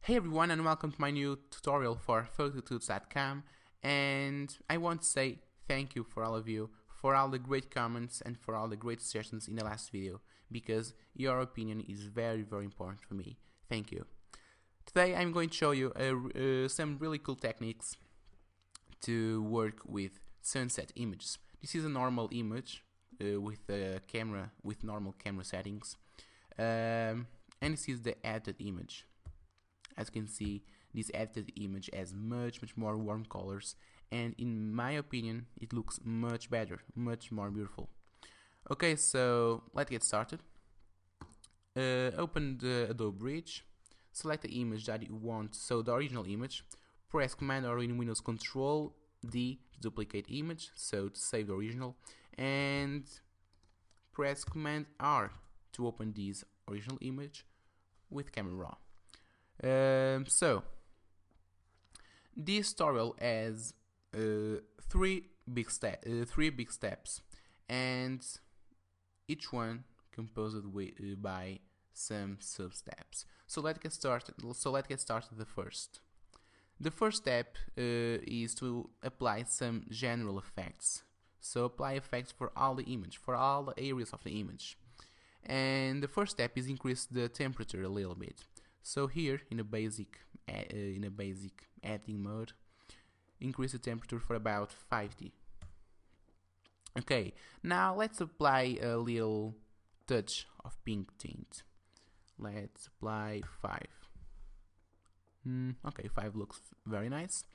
Hey everyone, and welcome to my new tutorial for phototuts.com. And I want to say thank you for all of you for all the great comments and for all the great suggestions in the last video, because your opinion is very important for me. Thank you. Today I'm going to show you some really cool techniques to work with sunset images. This is a normal image with a camera with normal camera settings, and this is the edited image. As you can see, this edited image has much more warm colors, and in my opinion it looks much better, much more beautiful. Okay, so let's get started. Open the Adobe Bridge, select the image that you want, so the original image. Press Command or in Windows Control D to duplicate image, so to save the original, and press Command R to open this original image with Camera Raw. So this tutorial has three big steps, and each one composed by some sub steps. So let's get started. The first. The first step is to apply some general effects. So apply effects for all the image, for all the areas of the image. And the first step is increase the temperature a little bit. So here in a basic editing mode, increase the temperature for about 50. Okay, now let's apply a little touch of pink tint. Let's apply 5. Okay, 5 looks very nice.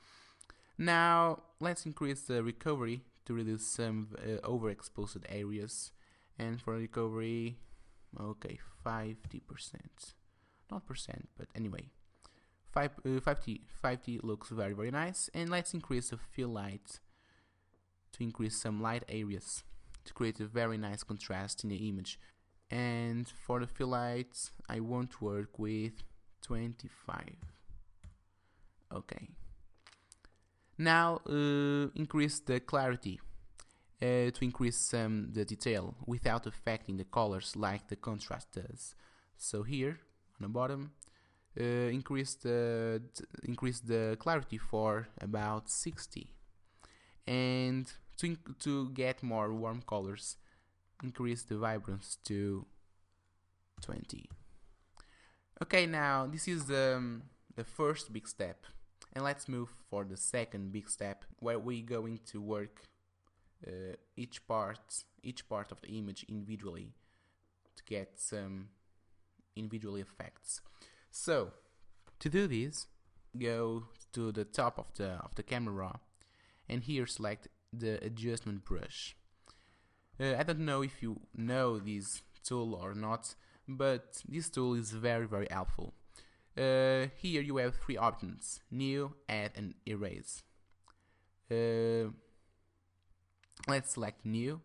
Now let's increase the recovery to reduce some overexposed areas, and for recovery, okay, 50%. Not percent, but anyway, 50 looks very nice. And let's increase the fill light to increase some light areas to create a very nice contrast in the image. And for the fill light, I want to work with 25. Okay. Now increase the clarity to increase the detail without affecting the colors like the contrast does. So here on the bottom, increase the clarity for about 60, and to get more warm colors, increase the vibrance to 20. Okay, now this is the first big step, and let's move for the second big step, where we're going to work each part of the image individually to get some individual effects. So to do this, go to the top of the camera raw, and here select the adjustment brush. I don't know if you know this tool or not, but this tool is very helpful. Here you have three options: new, add, and erase. Let's select new,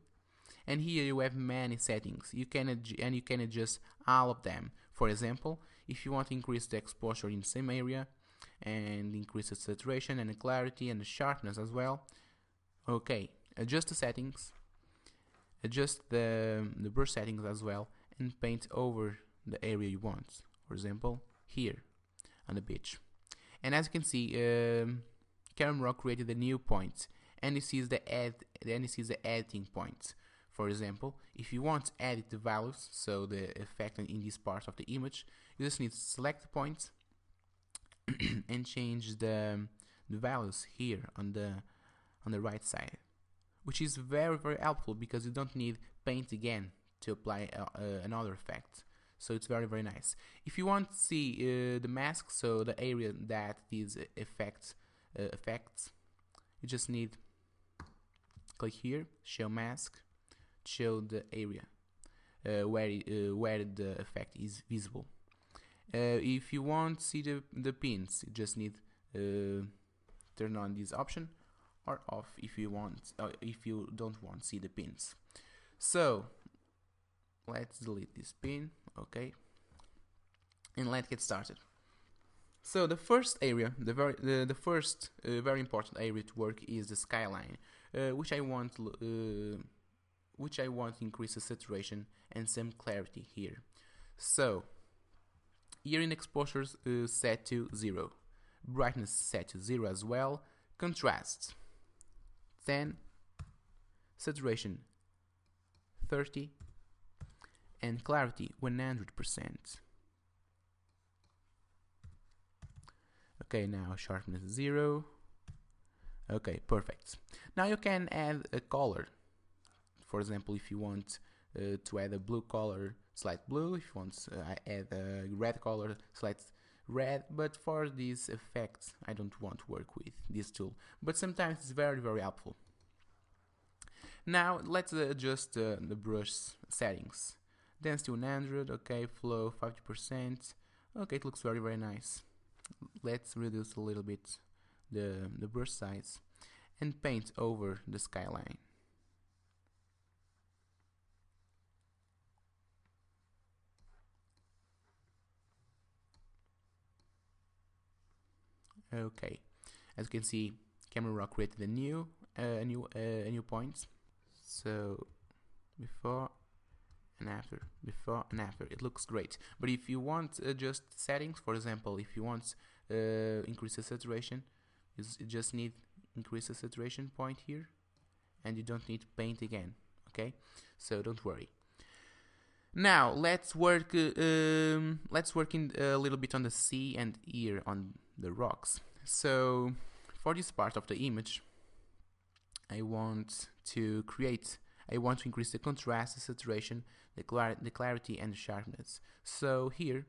and here you have many settings. You can adjust all of them. For example, if you want to increase the exposure in the same area, and increase the saturation and the clarity and the sharpness as well. Okay, adjust the settings, adjust the brush settings as well, and paint over the area you want. For example, here on the beach. And as you can see, Camera Raw created a new point, and this is the editing point. For example, if you want to edit the values, so the effect in this part of the image, you just need to select the point and change the values here on the right side, which is very helpful because you don't need paint again to apply another effect. So it's very nice. If you want to see the mask, so the area that these effects affects, you just need click here, show mask, show the area where the effect is visible. If you want to see the pins, you just need turn on this option, or off if you don't want to see the pins. So let's delete this pin. Okay, and let's get started. So the first area, the first very important area to work is the skyline, which I want to increase the saturation and some clarity here. So Here in exposures set to 0. Brightness set to 0 as well. Contrast 10. Saturation 30. And clarity 100%. Okay, now sharpness 0. Okay, perfect. Now you can add a color. For example, if you want to add a blue color, select blue. If you want to add a red color, select red. But for these effects, I don't want to work with this tool. But sometimes it's very, very helpful. Now let's adjust the brush settings. Density 100, okay, flow 50%. Okay, it looks very, very nice. Let's reduce a little bit the brush size and paint over the skyline. Okay, as you can see, Camera Raw created a new point. So before and after, before and after, it looks great. But if you want just settings, for example, if you want increase the saturation, you just need increase the saturation point here, and you don't need to paint again. Okay, so don't worry. Now let's work in a little bit on the sea and here on the rocks. So for this part of the image, I want to increase the contrast, the saturation, the clarity and the sharpness. So here,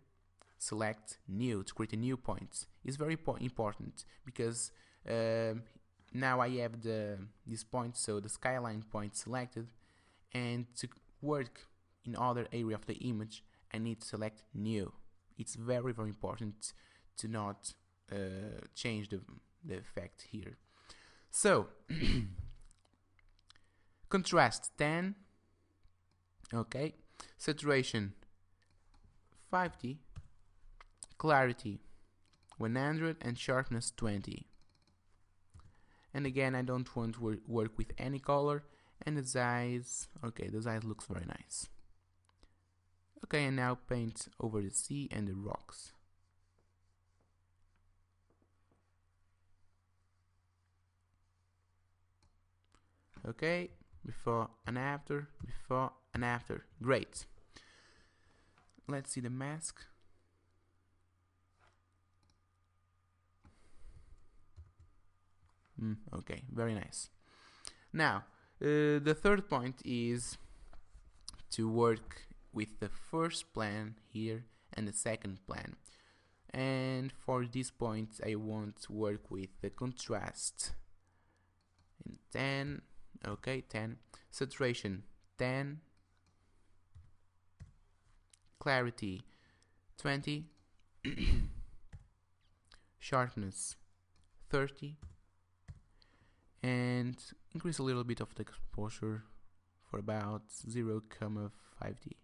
select new to create a new point. It's very important because now I have this point, so the skyline point selected, and to work in other area of the image, I need to select new. It's very, very important to not change the effect here. So contrast 10, okay, saturation 50, clarity 100 and sharpness 20. And again, I don't want to work with any color. And the size, okay, the size looks very nice. Okay, and now paint over the sea and the rocks. Okay, before and after, before and after. Great. Let's see the mask. Okay, very nice. Now, the third point is to work with the first plan here and the second plan. And for this point, I want to work with the contrast. In 10, okay, 10. Saturation 10. Clarity 20. Sharpness 30. And increase a little bit of the exposure for about 0.5D.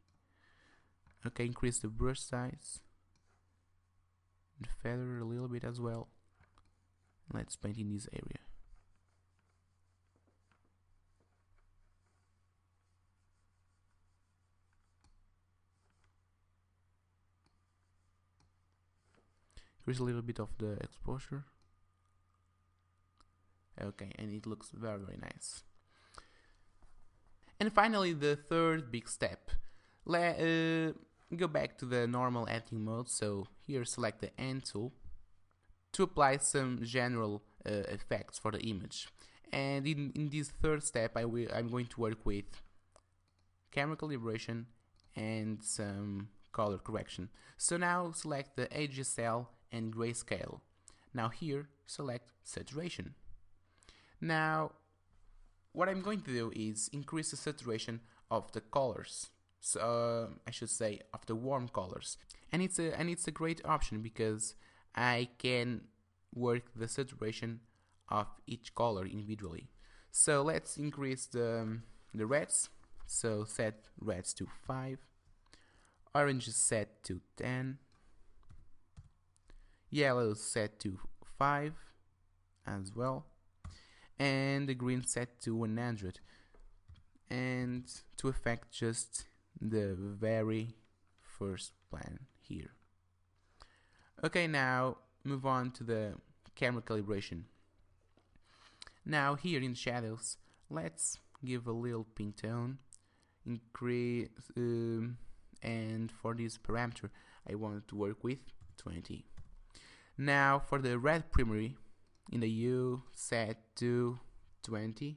Okay, increase the brush size and feather a little bit as well. Let's paint in this area. Increase a little bit of the exposure. Okay, and it looks very, very nice. And finally, the third big step. Go back to the normal editing mode. So here, select the Hand tool to apply some general effects for the image. And in this third step, I'm going to work with camera calibration and some color correction. So now select the HSL and grayscale. Now here, select saturation. Now, what I'm going to do is increase the saturation of the colors. So I should say of the warm colors, and it's a great option because I can work the saturation of each color individually. So let's increase the reds. So set reds to 5, orange is set to 10, yellow set to 5 as well, and the green set to 100, and to affect just the very first plan here. Okay, now move on to the camera calibration. Now here in shadows, let's give a little pink tone, increase, and for this parameter I want to work with 20. Now for the red primary, in the hue set to 20,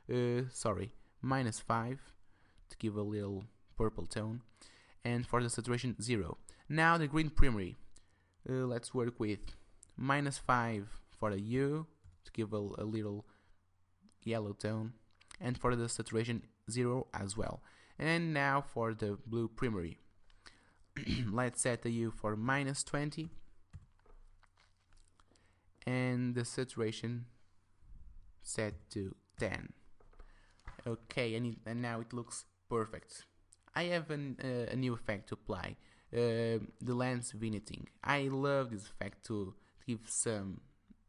-5 to give a little purple tone, and for the saturation 0. Now the green primary, let's work with -5 for the hue to give a little yellow tone, and for the saturation 0 as well. And now for the blue primary, let's set the hue for -20 and the saturation set to 10. Okay, and now it looks perfect. I have a new effect to apply, the lens vignetting. I love this effect to give some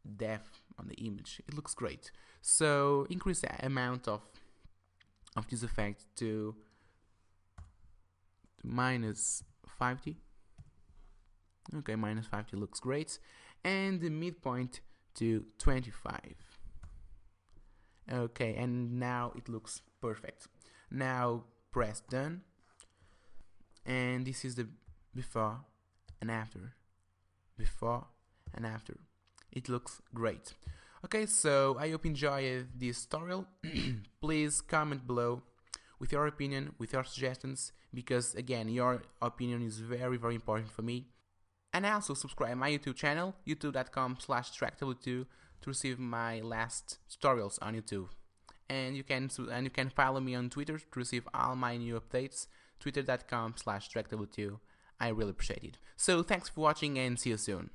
depth on the image. It looks great. So increase the amount of this effect to -50. Okay, -50 looks great, and the midpoint to 25. Okay, and now it looks perfect. Now press done, and this is the before and after. Before and after. It looks great. Okay, so I hope you enjoyed this tutorial. Please comment below with your opinion, with your suggestions, because again, your opinion is very, very important for me. And also subscribe my YouTube channel, youtube.com/tracktable2, to receive my last tutorials on YouTube. And you can follow me on Twitter to receive all my new updates, twitter.com/tracktable2. I really appreciate it. So thanks for watching and see you soon.